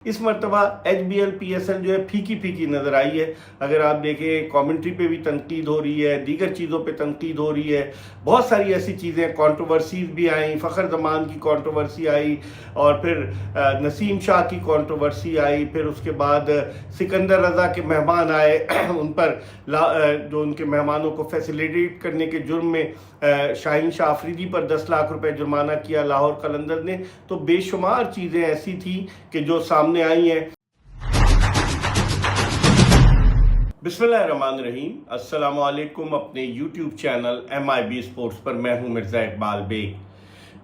इस मरतबा HBL PSL जो है फीकी फीकी नज़र आई है। अगर आप देखें कमेंट्री पे भी तनकीद हो रही है, दीगर चीज़ों पे तनकीद हो रही है, बहुत सारी ऐसी चीज़ें, कंट्रोवर्सीज भी आई, फ़खर जमान की कंट्रोवर्सी आई और फिर नसीम शाह की कंट्रोवर्सी आई, फिर उसके बाद सिकंदर रज़ा के मेहमान आए उन पर जो उनके मेहमानों को फैसिलिटेट करने के जुर्म में शाहीन शाह अफरीदी पर 10 लाख रुपए जुर्माना किया लाहौर कलंदर ने। तो बेशुमार चीज़ें ऐसी थी कि जो सामने आई हैं। बिस्मिल्लाहिर्रहमानिर्रहीम, अस्सलामु अलैकुम। अपने YouTube चैनल MIB स्पोर्ट्स पर मैं हूं मिर्ज़ा इकबाल बेग।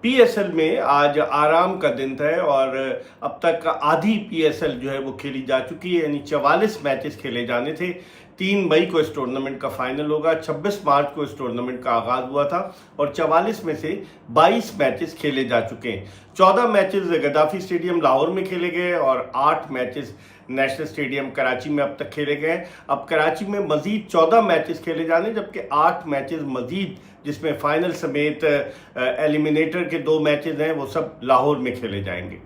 PSL में आज आराम का दिन था और अब तक आधी PSL जो है वो खेली जा चुकी है, यानी 44 मैचेस खेले जाने थे। 3 मई को इस टूर्नामेंट का फाइनल होगा, 26 मार्च को इस टूर्नामेंट का आगाज़ हुआ था और 44 में से 22 मैचेस खेले जा चुके हैं। 14 मैचेस गद्दाफी स्टेडियम लाहौर में खेले गए और 8 मैचेस नेशनल स्टेडियम कराची में अब तक खेले गए। अब कराची में मज़ीद 14 मैचेस खेले जाने, जबकि 8 मैचेस मज़ीद जिसमें फाइनल समेत एलिमिनेटर के 2 मैचेस हैं वो सब लाहौर में खेले जाएंगे।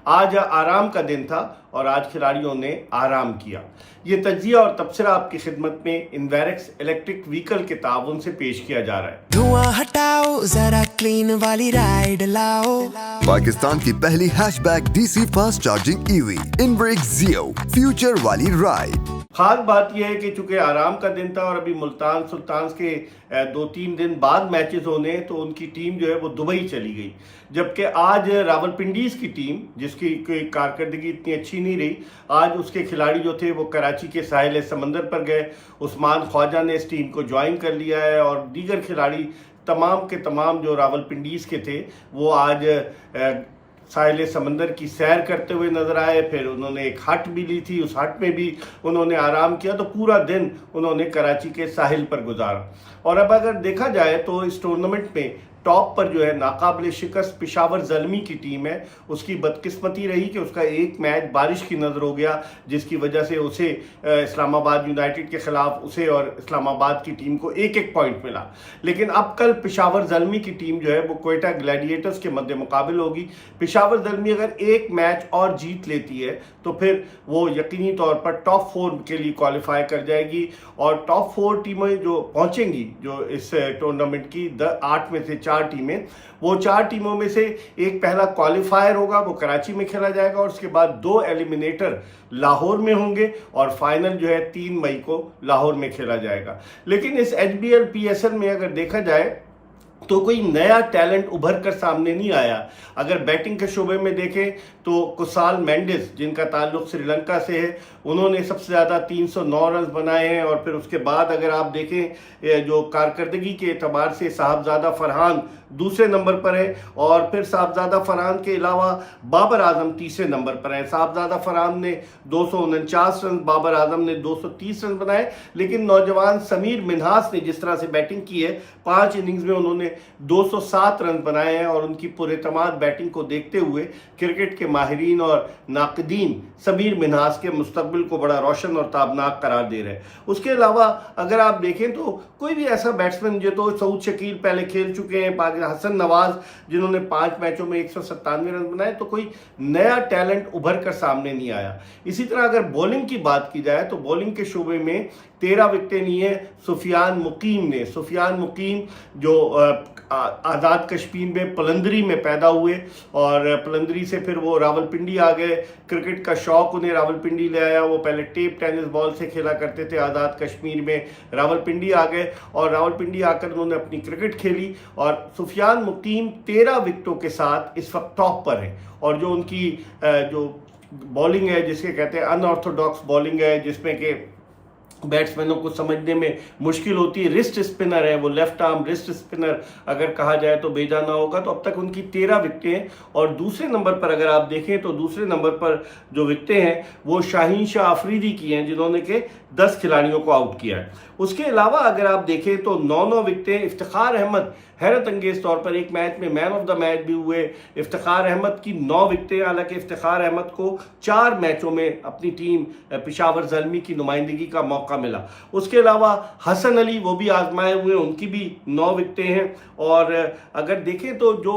आज आराम का दिन था और आज खिलाड़ियों ने आराम किया। ये तज्जिया और तबसरा आपकी खिदमत में इन्वेरेक्स इलेक्ट्रिक व्हीकल के ताउन से पेश किया जा रहा है। धुआं हटाओ जरा क्लीन वाली राइड लाओ। पाकिस्तान की पहली hatchback DC fast charging EV इनब्रेक Zeo future वाली राइड। खास बात यह है कि चूंकि आराम का दिन था और अभी मुल्तान सुल्तान्स के 2-3 दिन बाद मैचेस होने, तो उनकी टीम जो है वो दुबई चली गई। जबकि आज रावलपिंडीज की टीम, जिसकी कोई कारकर्दगी इतनी अच्छी नहीं रही, आज उसके खिलाड़ी जो थे वो कराची के साहिल समंदर पर गए। उस्मान ख्वाजा ने इस टीम को ज्वाइन कर लिया है और दीगर खिलाड़ी तमाम के तमाम जो रावलपिंडीज के थे वो आज साहिल समंदर की सैर करते हुए नजर आए। फिर उन्होंने एक हट भी ली थी, उस हट में भी उन्होंने आराम किया। तो पूरा दिन उन्होंने कराची के साहिल पर गुजारा। और अब अगर देखा जाए तो इस टूर्नामेंट में टॉप पर जो है नाकाबिल शिकस्त पेशावर ज़ल्मी की टीम है। उसकी बदकिस्मती रही कि उसका एक मैच बारिश की नज़र हो गया, जिसकी वजह से उसे इस्लामाबाद यूनाइटेड के ख़िलाफ़ उसे और इस्लामाबाद की टीम को 1-1 पॉइंट मिला। लेकिन अब कल पेशावर ज़ल्मी की टीम जो है वो कोयटा ग्लैडिएटर्स के मद्दे मुकाबिल होगी। पेशावर ज़ल्मी अगर एक मैच और जीत लेती है तो फिर वो यकीनी तौर पर टॉप 4 के लिए क्वालिफाई कर जाएगी और टॉप 4 टीमें जो पहुँचेंगी जो इस टूर्नामेंट की 8 में से 4 टीमें, वो 4 टीमों में से एक पहला क्वालिफायर होगा, वो कराची में खेला जाएगा और उसके बाद 2 एलिमिनेटर लाहौर में होंगे और फाइनल जो है 3 मई को लाहौर में खेला जाएगा। लेकिन इस HBL PSL में अगर देखा जाए तो कोई नया टैलेंट उभर कर सामने नहीं आया। अगर बैटिंग के शोबे में देखें तो कुसाल मेंडिस, जिनका ताल्लुक श्रीलंका से है, उन्होंने सबसे ज़्यादा 309 रन बनाए हैं। और फिर उसके बाद अगर आप देखें जो कारकर्दगी के एतबार से साहबजादा फरहान दूसरे नंबर पर है और फिर साहबजादा फरहान के अलावा बाबर आजम तीसरे नंबर पर है। साहबजादा फरहान ने 249 रन, बाबर आजम ने 230 रन बनाए। लेकिन नौजवान समीर मिन्हास ने जिस तरह से बैटिंग की है, 5 इनिंग्स में उन्होंने 207 रन बनाए हैं और उनकी पुरएतमाद बैटिंग को देखते हुए क्रिकेट के माहिरीन और नाकदीन समीर मिन्हास के मुस्तकबिल को बड़ा रोशन और ताबनाक करार दे रहे हैं। उसके अलावा अगर आप देखें तो कोई भी ऐसा बैट्समैन, जो तो सऊद शकील पहले खेल चुके हैं, हसन नवाज जिन्होंने 5 मैचों में 197 रन बनाए, तो कोई नया टैलेंट उभर कर सामने नहीं आया। इसी तरह अगर बॉलिंग की बात की जाए तो बॉलिंग के शोबे में 13 विकेटें ली हैं सुफियान मुकीम ने। सुफियान मुकीम जो आज़ाद कश्मीर में पलंदरी में पैदा हुए और पलंदरी से फिर वो रावलपिंडी आ गए। क्रिकेट का शौक उन्हें रावलपिंडी ले आया। वो पहले टेप टेनिस बॉल से खेला करते थे आज़ाद कश्मीर में, रावलपिंडी आ गए और रावलपिंडी आकर उन्होंने अपनी क्रिकेट खेली। और सुफियान मुकीम 13 विकेटों के साथ इस वक्त टॉप पर है। और जो उनकी जो बॉलिंग है, जिसके कहते हैं अनऑर्थोडॉक्स बॉलिंग है, जिसमें कि बैट्समैनों को समझने में मुश्किल होती है, रिस्ट स्पिनर है वो, लेफ्ट आर्म रिस्ट स्पिनर अगर कहा जाए तो बेजाना होगा। तो अब तक उनकी 13 विकेटें हैं। और दूसरे नंबर पर अगर आप देखें तो दूसरे नंबर पर जो विकेटें हैं वो शाहीन शाह अफरीदी की हैं, जिन्होंने के 10 खिलाड़ियों को आउट किया है। उसके अलावा अगर आप देखें तो 9 विकेटें इफ्तिखार अहमद, हैरत अंगेज तौर पर एक मैच में मैन ऑफ द मैच भी हुए। इफ्तिखार अहमद की 9 विकेटें, हालांकि इफ्तिखार अहमद को 4 मैचों में अपनी टीम पेशावर ज़ल्मी की नुमाइंदगी का मौका موقع ملا. اس کے علاوہ حسن علی وہ بھی آزمائے ہوئے ہیں, ان کی بھی 9 وکٹیں ہیں. اور اگر دیکھیں تو جو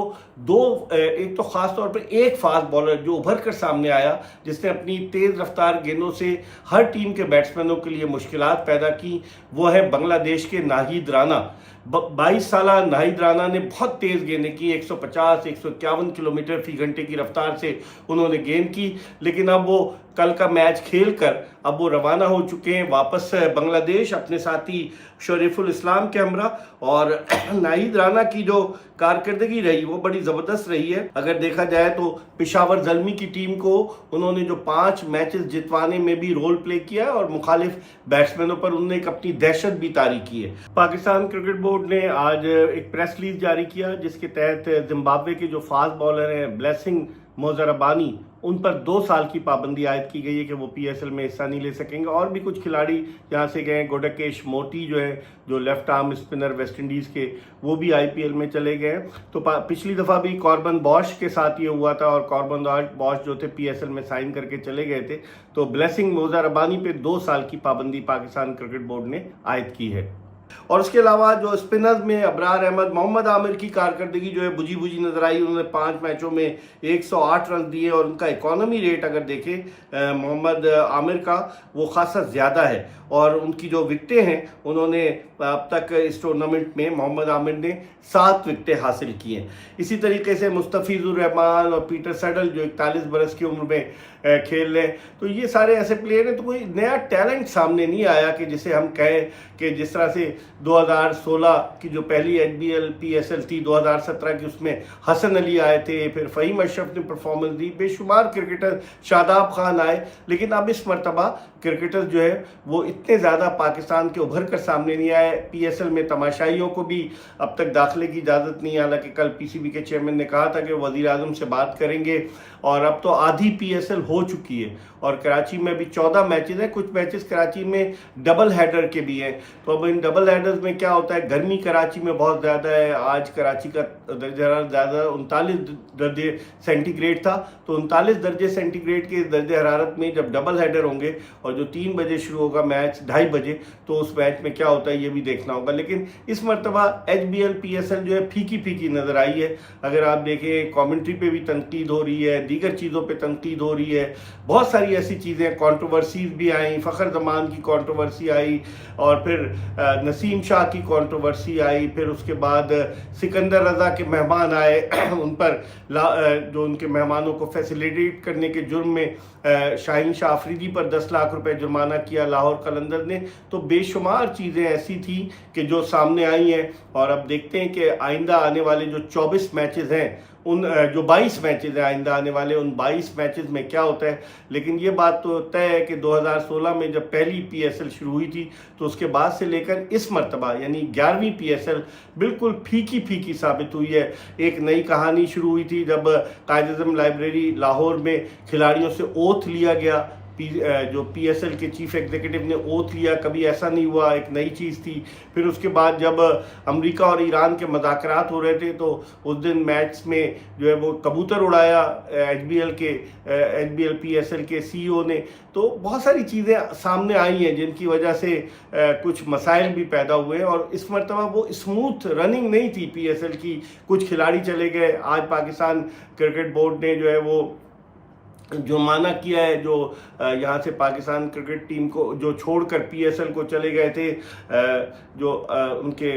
ایک تو خاص طور پر ایک فاسٹ بالر جو ابھر کر سامنے آیا, جس نے اپنی تیز رفتار گیندوں سے ہر ٹیم کے بیٹسمینوں کے لیے مشکلات پیدا کی, وہ ہے بنگلہ دیش کے ناہید رانا. 22 سالہ ناہید رانا نے بہت تیز گیندیں کی, 150-151 کلومیٹر فی گھنٹے کی رفتار سے انہوں نے گیند کی. لیکن اب وہ کل کا میچ کھیل کر اب وہ روانہ ہو چکے ہیں واپس بنگلہ دیش اپنے ساتھی شریف الاسلام کے ہمراہ. اور ناہید رانا کی جو کارکردگی رہی وہ بڑی زبردست رہی ہے. اگر دیکھا جائے تو پشاور زلمی کی ٹیم کو انہوں نے جو 5 میچز جتوانے میں بھی رول پلے کیا ہے, اور مخالف بیٹسمینوں پر انہوں نے ایک اپنی دہشت بھی طاری کی ہے. پاکستان کرکٹ بورڈ نے آج ایک پریس ریلیز جاری کیا جس کے تحت زمبابوے کے جو فاسٹ بالر ہیں بلیسنگ موزرابانی, ان پر 2 سال کی پابندی عائد کی گئی ہے کہ وہ پی ایس ایل میں حصہ نہیں لے سکیں گے. اور بھی کچھ کھلاڑی یہاں سے گئے, گوڈاکیش موٹی جو ہے جو left arm spinner West Indies کے, وہ بھی آئی پی ایل میں چلے گئے. تو پچھلی دفعہ بھی کاربن باش کے ساتھ یہ ہوا تھا, اور کاربن باش جو تھے پی ایس ایل میں سائن کر کے چلے گئے تھے. تو بلیسنگ موزرابانی پہ 2 سال کی پابندی پاکستان کرکٹ بورڈ نے عائد کی ہے. اور اس کے علاوہ جو اسپنرز میں ابرار احمد, محمد عامر کی کارکردگی جو ہے بجھی نظر آئی. انہوں نے 5 میچوں میں 108 رن دیے, اور ان کا اکانومی ریٹ اگر دیکھیں محمد عامر کا وہ خاصا زیادہ ہے. اور ان کی جو وکٹیں ہیں انہوں نے اب تک اس ٹورنامنٹ میں محمد عامر نے 7 وکٹیں حاصل کی ہیں. اسی طریقے سے مستفیض الرحمان اور پیٹر سیڈل جو 41 برس کی عمر میں کھیل رہے ہیں, تو یہ سارے ایسے پلیئر ہیں. تو کوئی نیا ٹیلنٹ سامنے نہیں آیا کہ جسے ہم کہیں کہ جس طرح سے 2016 کی جو پہلی H B L P S L تھی, 2017 کی اس میں حسن علی آئے تھے, پھر فہیم اشرف نے پرفارمنس دی, بے شمار کرکٹر, شاداب خان آئے. لیکن اب اس مرتبہ کرکٹر جو ہے وہ اتنے زیادہ پاکستان کے ابھر کر سامنے نہیں آئے. پی ایس ایل میں تماشائیوں کو بھی اب تک داخلے کی اجازت نہیں, حالانکہ کل پی سی بی کے چیئرمین نے کہا تھا کہ وزیر اعظم سے بات کریں گے. اور اب تو آدھی پی ایس ایل ہو چکی ہے, اور کراچی میں بھی 14 میچز ہیں. کچھ میچز کراچی میں ڈبل ہیڈر کے بھی ہیں. تو اب ان ڈبل ہیڈرز میں کیا ہوتا ہے, گرمی کراچی میں بہت زیادہ ہے. آج کراچی کا درجہ حرارت زیادہ 39 درجے سینٹی گریڈ تھا. تو 39 درجے سینٹی گریڈ کے درجہ حرارت میں جب ڈبل ہیڈر ہوں گے, اور جو 3 بجے شروع ہوگا میچ 2:30 بجے, تو اس میچ میں کیا ہوتا ہے یہ بھی دیکھنا ہوگا. لیکن اس مرتبہ H B L P S L جو ہے پھیکی نظر آئی ہے. اگر آپ دیکھیں کامنٹری پہ بھی تنقید ہو رہی ہے, دیگر چیزوں پہ تنقید ہو رہی ہے, بہت ساری ایسی چیزیں, کنٹروورسیز بھی آئیں. فخر زمان کی کنٹروورسی آئی, اور پھر نسیم شاہ کی کنٹروورسی آئی, پھر اس کے بعد سکندر رضا کے مہمان آئے, ان پر جو ان کے مہمانوں کو فیسیلیٹیٹ کرنے کے جرم میں شاہین شاہ آفریدی پر 10 لاکھ روپے جرمانہ کیا لاہور قلندر نے. تو بے شمار چیزیں ایسی تھیں کہ جو سامنے آئی ہیں. اور اب دیکھتے ہیں کہ آئندہ آنے والے جو 24 میچز ہیں, ان جو 22 میچز ہیں آئندہ آنے والے, ان 22 میچز میں کیا ہوتا ہے. لیکن یہ بات تو طے ہے کہ 2016 میں جب پہلی پی ایس ایل شروع ہوئی تھی, تو اس کے بعد سے لے کر اس مرتبہ یعنی 11ویں پی ایس ایل بالکل پھیکی ثابت ہوئی ہے. ایک نئی کہانی شروع ہوئی تھی جب قائد اعظم لائبریری لاہور میں کھلاڑیوں سے اوتھ لیا گیا, جو پی ایس ایل کے چیف ایگزیکٹو نے اوتھ لیا, کبھی ایسا نہیں ہوا, ایک نئی چیز تھی. پھر اس کے بعد جب امریکہ اور ایران کے مذاکرات ہو رہے تھے, تو اس دن میچ میں جو ہے وہ کبوتر اڑایا H B L P S L کے سی ای او نے. تو بہت ساری چیزیں سامنے آئی ہیں جن کی وجہ سے کچھ مسائل بھی پیدا ہوئے, اور اس مرتبہ وہ اسموتھ رننگ نہیں تھی پی ایس ایل کی. کچھ کھلاڑی چلے گئے. آج پاکستان کرکٹ بورڈ نے جو ہے وہ جرمانہ کیا ہے, جو یہاں سے پاکستان کرکٹ ٹیم کو جو چھوڑ کر پی ایس ایل کو چلے گئے تھے, جو ان کے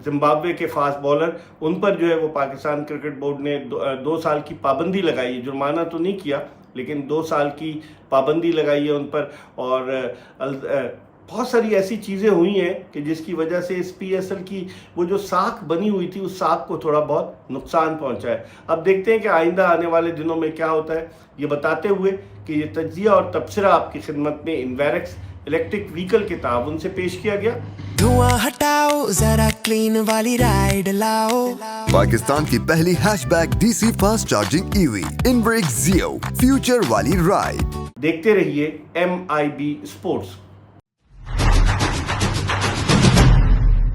زمبابوے کے فاسٹ بالر, ان پر جو ہے وہ پاکستان کرکٹ بورڈ نے 2 سال کی پابندی لگائی ہے. جرمانہ تو نہیں کیا, لیکن 2 سال کی پابندی لگائی ہے ان پر. اور بہت ساری ایسی چیزیں ہوئی ہیں کہ جس کی وجہ سے اس پی ایس ایل کی وہ جو ساکھ بنی ہوئی تھی, اس ساکھ کو تھوڑا بہت نقصان پہنچا ہے. اب دیکھتے ہیں کہ آئندہ آنے والے دنوں میں کیا ہوتا ہے. یہ بتاتے ہوئے کہ یہ تجزیہ اور تبصرہ آپ کی خدمت میں انویرکس الیکٹرک وہیکل کے تعاون سے پیش کیا گیا. دھواں ہٹاؤ ذرا کلین والی رائڈ لاؤ. پاکستان کی پہلی hatchback D C fast charging E V انبریک زیو فیوچر والی رائڈ. دیکھتے رہیے MIB اسپورٹس.